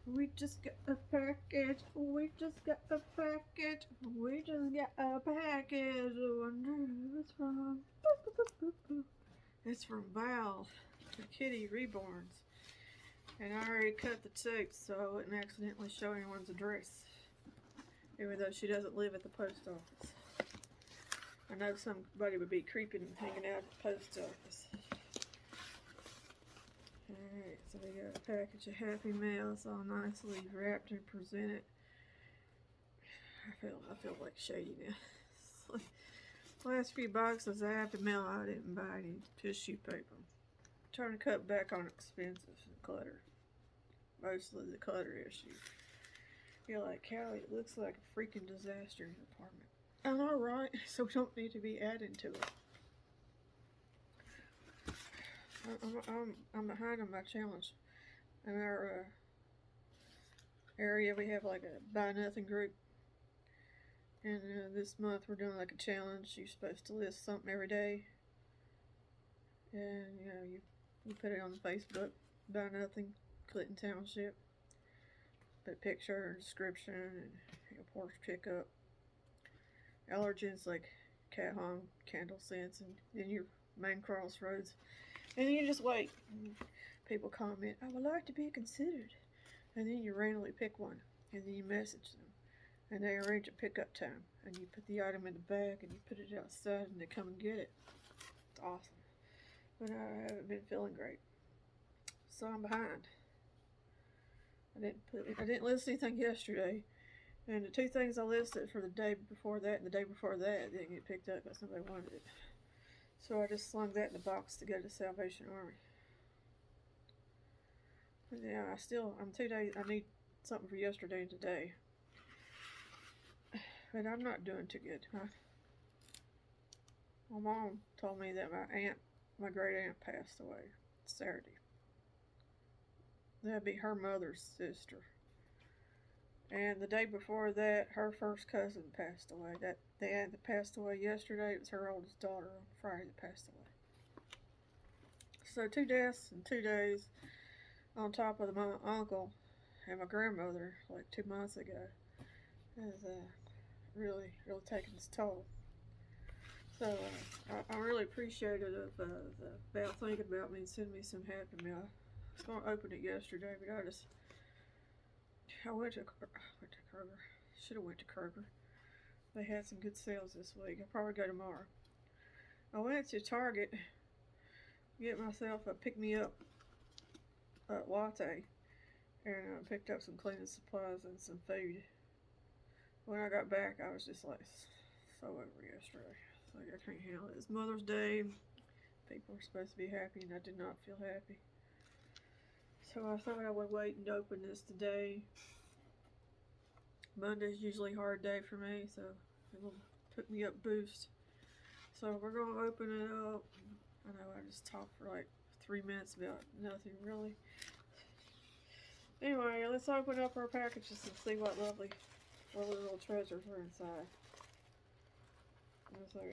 We just got a package. We just got a package. We just got a package. I wonder who it's from. Boop, boop, boop, boop, boop. It's from Val, the Kitty Reborns. And I already cut the tape so I wouldn't accidentally show anyone's address. Even though she doesn't live at the post office. I know somebody would be creeping and hanging out at the post office. Alright, so we got a package of Happy Meals all nicely wrapped and presented. I feel like shady now. Last few boxes of Happy Meal, I didn't buy any tissue paper. Trying to cut back on expensive and clutter. Mostly the clutter issue. You're like, Callie, it looks like a freaking disaster in your apartment. I know, right? So we don't need to be adding to it. I'm behind on my challenge. In our area, we have like a buy nothing group. And this month we're doing like a challenge. You're supposed to list something every day. And you put it on Facebook. Buy nothing, Clinton Township. Put a picture and description and your porch pickup. Allergens like cat home, candle scents, and then your main crossroads. And then you just wait. And people comment, I would like to be considered. And then you randomly pick one. And then you message them. And they arrange a pickup time. And you put the item in the bag and you put it outside and they come and get it. It's awesome. But I haven't been feeling great. So I'm behind. I didn't list anything yesterday. And the two things I listed for the day before that and the day before that didn't get picked up because nobody wanted it. So I just slung that in the box to go to Salvation Army. But yeah, I'm 2 days, I need something for yesterday and today. But I'm not doing too good. My mom told me that my great aunt passed away Saturday. That'd be her mother's sister. And the day before that, her first cousin passed away. The aunt that passed away yesterday, it was her oldest daughter on Friday that passed away. So 2 deaths in 2 days, on top of my uncle and my grandmother, like 2 months ago, has really, really taken its toll. So I'm really appreciative of Val thinking about me and sending me some Happy Meal. I was going to open it yesterday, but I went to Kroger. Should have went to Kroger. They had some good sales this week. I'll probably go tomorrow. I went to Target, get myself a pick-me-up latte, and I picked up some cleaning supplies and some food. When I got back, I was just like so over yesterday. Like I can't handle it. It's Mother's Day. People are supposed to be happy, and I did not feel happy. So I thought I would wait and open this today. Monday's usually a hard day for me, so it'll pick me up boost. So we're gonna open it up. I know I just talked for like 3 minutes about nothing really. Anyway, let's open up our packages and see what lovely little treasures are inside.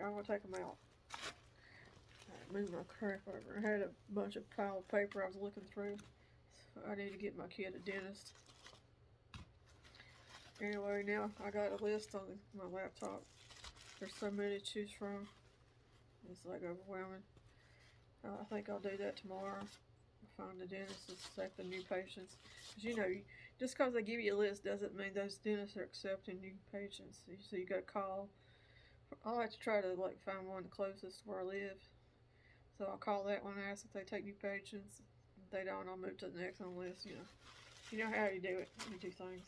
I'm gonna take them out. Move my crap over. I had a bunch of pile of paper I was looking through. So I need to get my kid a dentist. Anyway, now I got a list on my laptop. There's so many to choose from. It's like overwhelming. I think I'll do that tomorrow. I'll find the dentist and select the new patients. Because just because they give you a list doesn't mean those dentists are accepting new patients. So you got to call. I like to try to find one closest to where I live. So I'll call that one and ask if they take new patients. If they don't, I'll move to the next on the list. You know how you do it. You do things.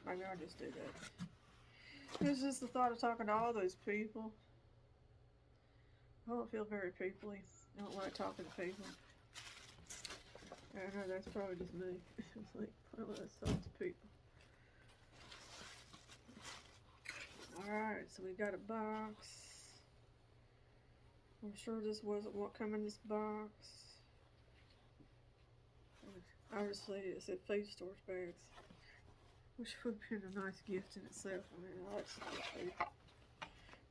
Maybe I'll just do that. It's just the thought of talking to all those people. I don't feel very peoply. I don't like talking to people. I know that's probably just me. It's like, I don't like to talk to people. Alright, so we got a box. I'm sure this wasn't what came in this box. Obviously, it said food storage bags. Which would have been a nice gift in itself. I mean, I like food.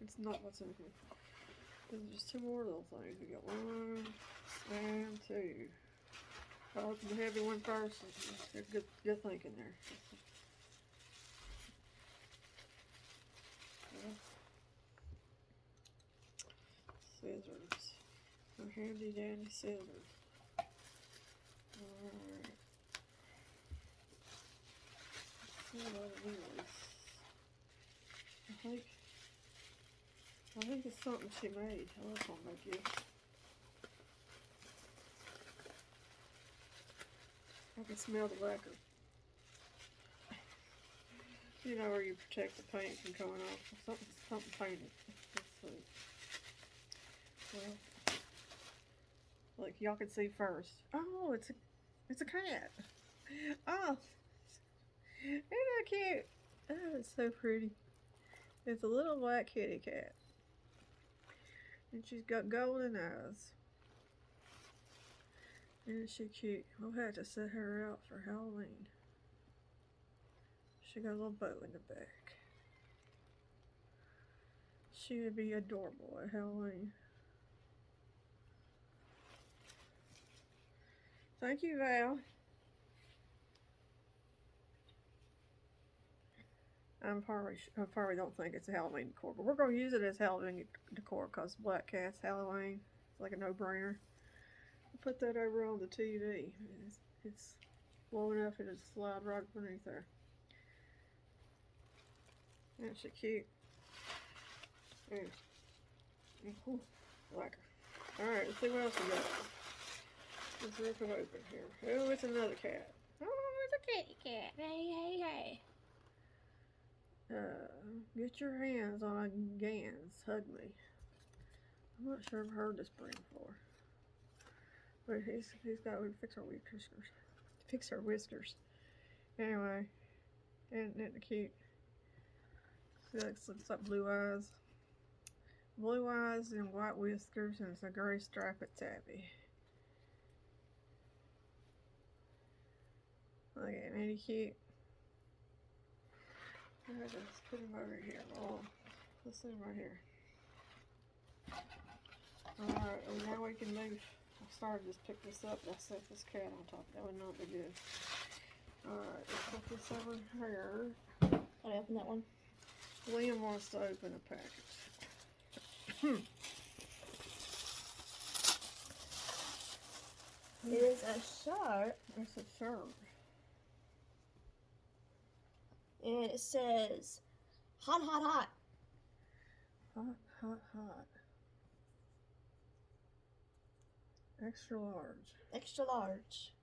It's not what's in here. There's just 2 more little things. We got 1 and 2. I'll open the heavy one first. Good thinking there. Scissors. Our handy dandy scissors. Alright. See what it is. I think it's something she made. I was gonna make it. I can smell the lacquer. You know where you protect the paint from coming off. Something painted. Let's see. Well, look, y'all can see first. Oh, it's a cat. Oh, isn't that cute? Oh, it's so pretty. It's a little black kitty cat. And she's got golden eyes. Isn't she cute? We'll have to set her out for Halloween. She got a little bow in the back. She would be adorable at Halloween. Thank you, Val. I probably don't think it's a Halloween decor, but we're going to use it as Halloween decor because Black Cat's Halloween. It's like a no-brainer. I'll put that over on the TV. It's low enough it'll slide right underneath there. Isn't she cute? Ooh, like her. Alright, let's see what else we got. Let's rip it open here. Oh, it's another cat. Oh, it's a kitty cat. Hey. Get your hands on a Gans. Hug me. I'm not sure I've heard this brand before. But he's got to fix our whiskers. Fix our whiskers. Anyway, isn't it cute? See, looks like blue eyes. Blue eyes and white whiskers, and it's a gray striped tabby. Look at him, ain't he cute? Let's put him over here. Oh, let's put him right here. Alright, well now we can move. I started to just pick this up, and I set this cat on top. That would not be good. Alright, let's put this over here. Can I open that one? Liam wants to open a package. It is a shirt. It's a shirt. And it says, hot, hot, hot. Hot, hot, hot. Extra large. Extra large.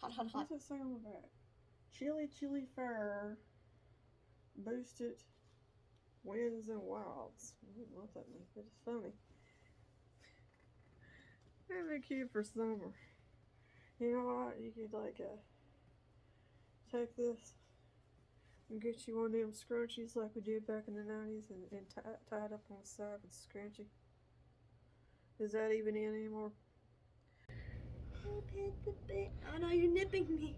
Hot, hot, hot. What's it say on the back? Chili fur. Boosted winds and wilds. I don't know what that means, but it's funny. That'd be cute for summer. You know what? You could like take this and get you one of them scrunchies like we did back in the 90s and tie it up on the side with a scrunchie. Is that even in anymore? Oh no, you're nipping me.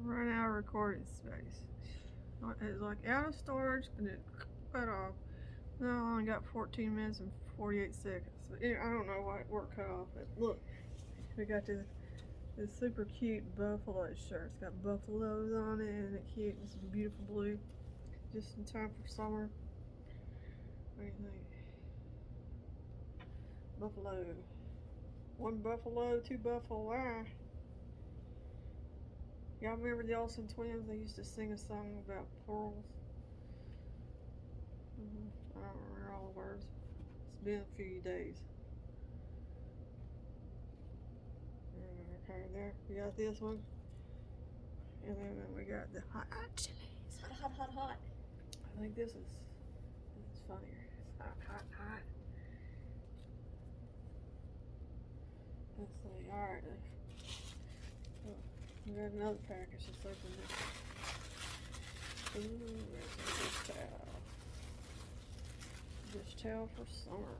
Run out of recording space. It's like out of storage and it cut off. Now I only got 14 minutes and 48 seconds. I don't know why it worked cut off, but look, we got this super cute buffalo shirt. It's got buffaloes on it and it's cute. It's beautiful blue. Just in time for summer. What do you think? Buffalo. One buffalo, two buffalo. Y'all remember the Olsen twins? They used to sing a song about pearls. I don't remember all the words. It's been a few days. Okay, there. We got this one. And then we got the hot chilies. Hot, hot, hot, hot. I think this is funnier. It's hot, hot, hot. Let's see. Alright. We got another package. Let's open this. Ooh, there's a dish towel. Dish towel for summer.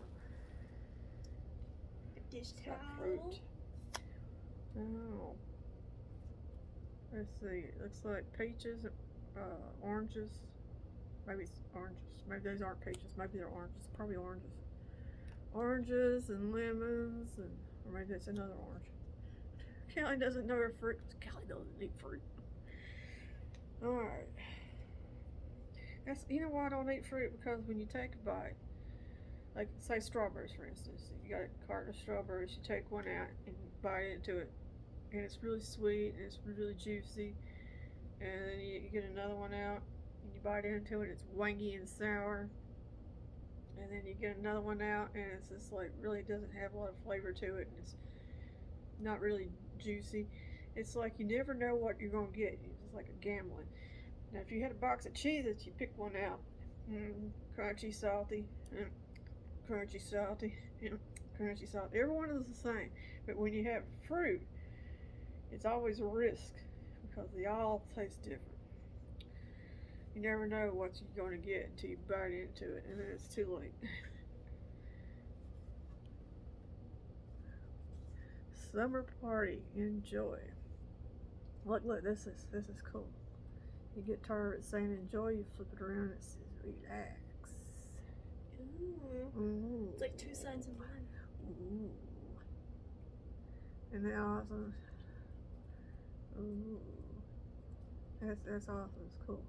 Dish It's got towel. fruit. Oh. Let's see. It looks like peaches, oranges. Maybe it's oranges. Maybe those aren't peaches. Maybe they're oranges. Probably oranges. Oranges and lemons, or maybe it's another orange. Kelly doesn't know her fruit. Kelly doesn't eat fruit. Alright. You know why I don't eat fruit? Because when you take a bite, like say strawberries for instance, you got a carton of strawberries, you take one out and you bite into it, and it's really sweet and it's really juicy, and then you get another one out and you bite into it, it's wangy and sour, and then you get another one out and it's just like really doesn't have a lot of flavor to it, and it's not really juicy. It's like you never know what you're gonna get. It's just like a gambling. Now, if you had a box of Cheez-Its, you pick one out. Crunchy, salty, crunchy, salty, crunchy, salty. Every one is the same. But when you have fruit, it's always a risk because they all taste different. You never know what you're going to get until you bite into it, and then it's too late. Summer party, enjoy. Look, this is cool. You get tired of saying enjoy, you flip it around and it says relax. Ooh. Ooh. It's like two sides of one. Ooh. And then also, ooh. That's awesome. It's cool.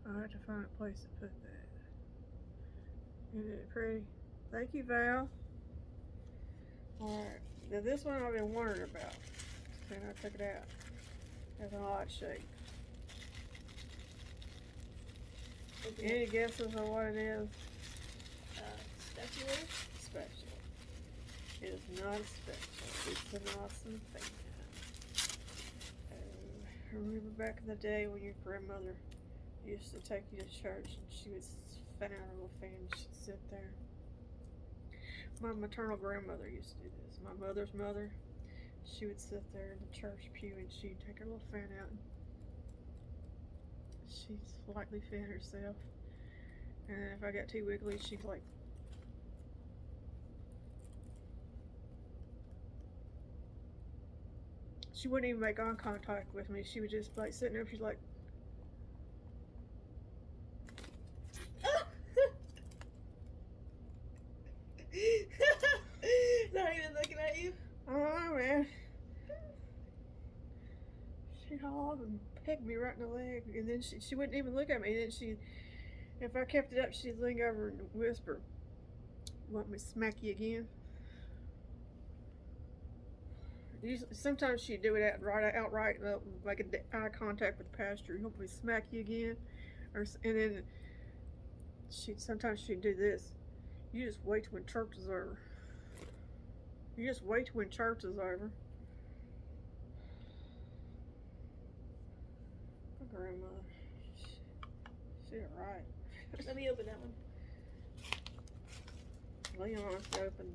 I have to find a place to put that. Isn't it pretty? Thank you, Val. Alright. Now this one I've been wondering about. Then I took it out. Has an odd shape. Any guesses on what it is? Spatula? Spatula. It is not a spatula. It's an awesome thing. I remember back in the day when your grandmother used to take you to church and she would fan out a little fan and she'd sit there. My maternal grandmother used to do this. My mother's mother, she would sit there in the church pew and she'd take her little fan out and she'd slightly fan herself. And then if I got too wiggly, she'd like she wouldn't even make eye contact with me. She would just like sitting there, she's like not even looking at you. I don't know, man. She'd haul and peg me right in the leg, and then she wouldn't even look at me. And then if I kept it up, she'd lean over and whisper, "Want me to smack you again?" Usually, sometimes she'd do it outright, like eye contact with the pastor. "You want me to smack you again?" And then sometimes she'd do this. "You just wait till when church is over. You just wait till when church is over." My grandmother, she's right. Let me open that one. Leon wants to open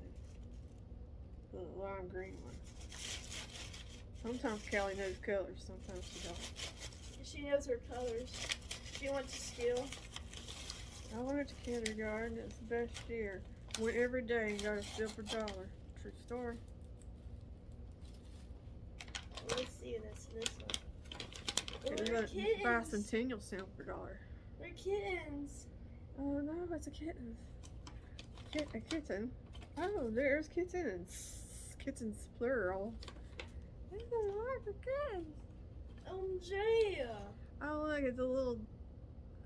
the lime green one. Sometimes Callie knows colors, sometimes she don't. She knows her colors. She went to school. I went to kindergarten. It's the best year. Went every day and got a silver dollar. True story. Let's see this one. Oh, It was they're a kittens. bicentennial silver dollar. They're kittens. Oh no, it's a kitten. A kitten. Oh, there's kittens. Kittens plural. There's a lot of kittens. Jaya. Oh look, it's a little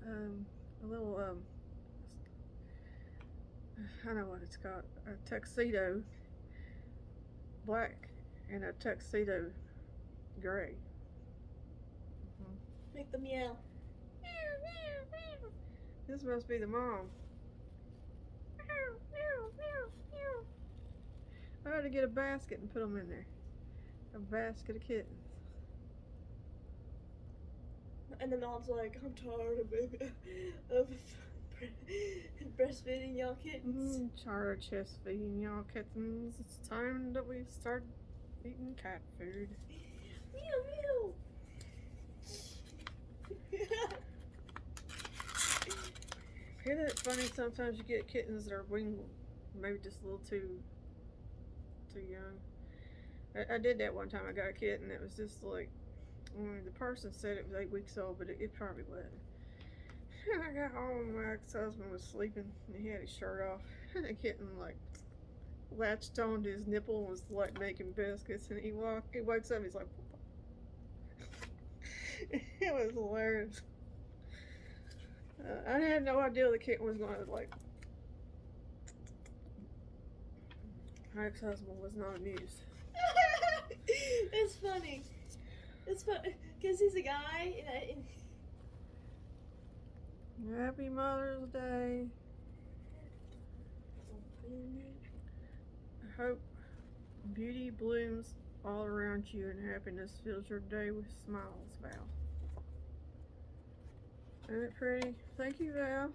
I don't know what it's called. A tuxedo black and a tuxedo gray. Make them yell. This must be the mom. I ought to get a basket and put them in there. A basket of kittens. And the mom's like, I'm tired of breastfeeding y'all kittens. Tired of chest feeding y'all kittens. It's time that we start eating cat food. Meow meow. Isn't it funny sometimes you get kittens that are winged, maybe just a little too young. I did that one time. I got a kitten that was just like, the person said it was 8 weeks old, but it probably wasn't. And I got home, my ex-husband was sleeping, and he had his shirt off, and the kitten like latched onto his nipple and was like making biscuits, and he wakes up, he's like, it was hilarious. I had no idea the kitten was going to like. My ex-husband was not amused. It's funny. It's funny because he's a guy. Happy Mother's Day. I hope beauty blooms all around you and happiness fills your day with smiles, Val. Isn't it pretty? Thank you, Val.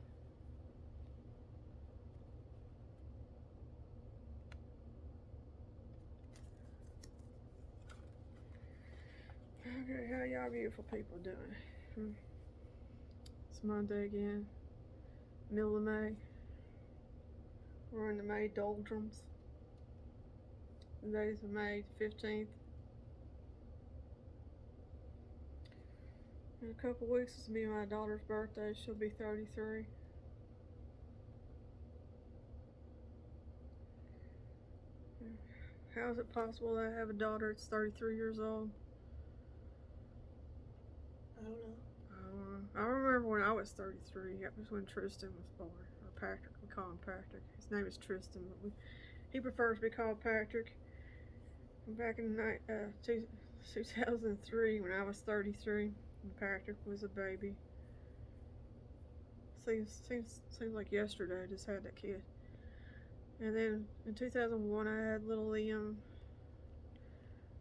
Okay, how y'all beautiful people doing? It's Monday again, middle of May. We're in the May doldrums. Today's May 15th. In a couple weeks, it's gonna be my daughter's birthday. She'll be 33. How is it possible that I have a daughter that's 33 years old? I don't know. I remember when I was 33. That was when Tristan was born. Or Patrick. We call him Patrick. His name is Tristan, but he prefers to be called Patrick. Back in 2003, when I was 33, and Patrick was a baby. Seems like yesterday I just had that kid. And then in 2001 I had little Liam.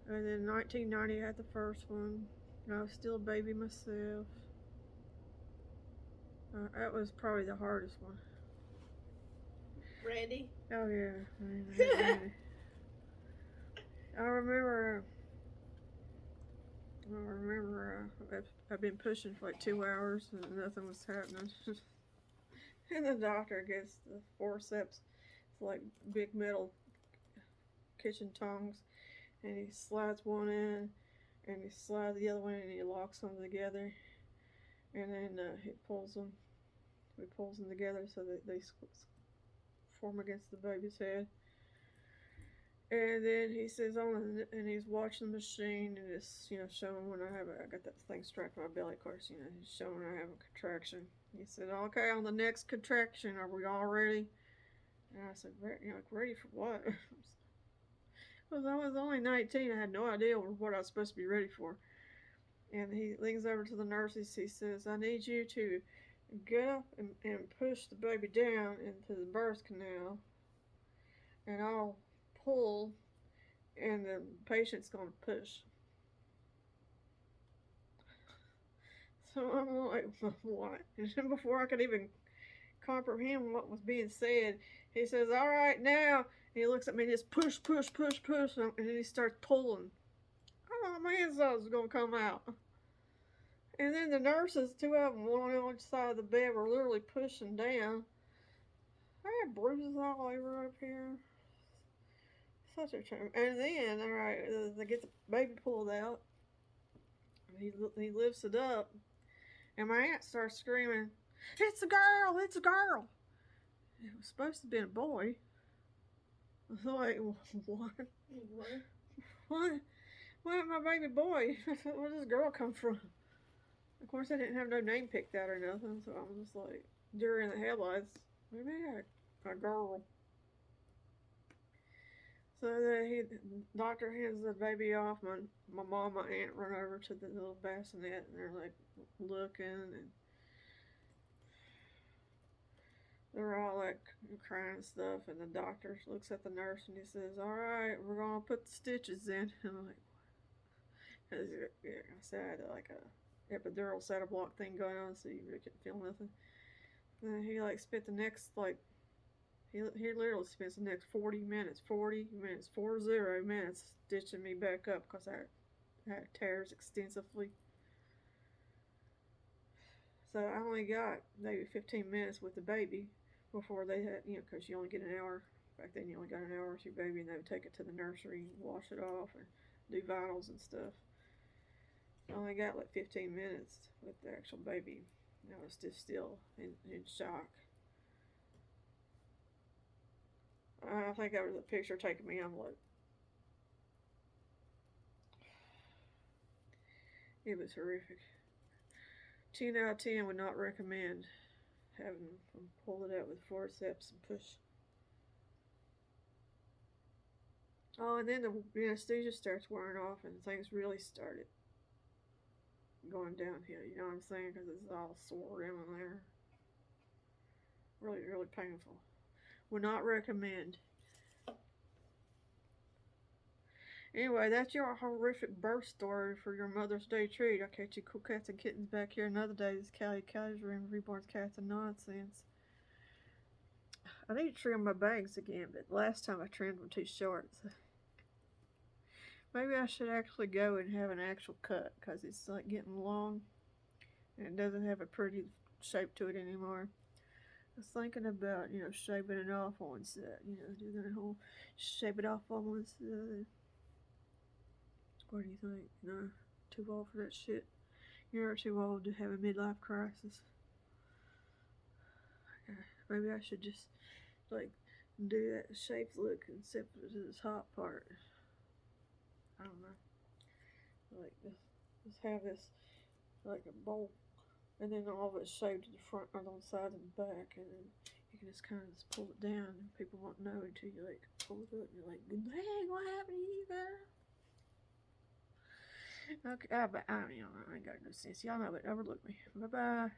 And then in 1990 I had the first one. And I was still a baby myself. That was probably the hardest one. Randy? Oh yeah. Randy. I remember I've been pushing for like 2 hours and nothing was happening. And the doctor gets the forceps. It's like big metal kitchen tongs. And he slides one in and he slides the other one and he locks them together. And then he pulls them together so that they form against the baby's head. And then he says, and he's watching the machine, and it's, showing when I got that thing strapped to my belly, of course, he's showing when I have a contraction. He said, okay, on the next contraction, are we all ready? And I said, ready for what? Because I was only 19, I had no idea what I was supposed to be ready for. And he leans over to the nurses, he says, I need you to get up and push the baby down into the birth canal, and I'll pull, and the patient's going to push. So I'm like, what? And then before I could even comprehend what was being said, he says, all right, now. And he looks at me and just push, and then he starts pulling. I thought my insides was going to come out. And then the nurses, 2 of them, one on each side of the bed, were literally pushing down. I had bruises all over up here. Such a charm. And then, all right, they get the baby pulled out. He lifts it up, and my aunt starts screaming, "It's a girl! It's a girl!" It was supposed to be a boy. I was like, what? What? What? My baby boy? Where does this girl come from? Of course, I didn't have no name picked out or nothing, so I was just like, deer in the headlights. Maybe a girl. So the doctor hands the baby off. My mom, my aunt run over to the little bassinet, and they're like looking, and they're all like crying and stuff. And the doctor looks at the nurse and he says, "All right, we're gonna put the stitches in." And I'm like, what? I said I had like a epidural saddle block thing going on, so you really couldn't feel nothing. And then he like spent the next like. He literally spends the next 40 minutes, 40 minutes stitching me back up because I had tears extensively. So I only got maybe 15 minutes with the baby before they had, because you only get an hour. Back then you only got an hour with your baby, and they would take it to the nursery and wash it off and do vitals and stuff. I only got like 15 minutes with the actual baby. I was just still in shock. I think that was a picture taking me. I'm like, it was horrific. 10 out of 10 would not recommend having them pull it out with forceps and push. Oh, and then the anesthesia starts wearing off and things really started going downhill. You know what I'm saying? Because it's all sore in there. Really, really painful. Would not recommend. Anyway, that's your horrific birth story for your Mother's Day treat. I'll catch you cool cats and kittens back here another day. This is Callie's Room, Reborn's Cats and Nonsense. I need to trim my bangs again, but last time I trimmed them too short. So maybe I should actually go and have an actual cut, because it's like getting long and it doesn't have a pretty shape to it anymore. I was thinking about, shaving it off on one side, do that whole shape it off on one side. What do you think? No, too old for that shit. You're too old to have a midlife crisis. Maybe I should just, do that shaped look except for the top part. I don't know. Just have this, like a bowl, and then all of it shaved to the front or on the side and the back, and then you can just kind of just pull it down, and people won't know until you, pull it up, and you're like, dang, what happened to you, girl? Okay, I ain't got no sense. Y'all know it. Overlook me. Bye-bye.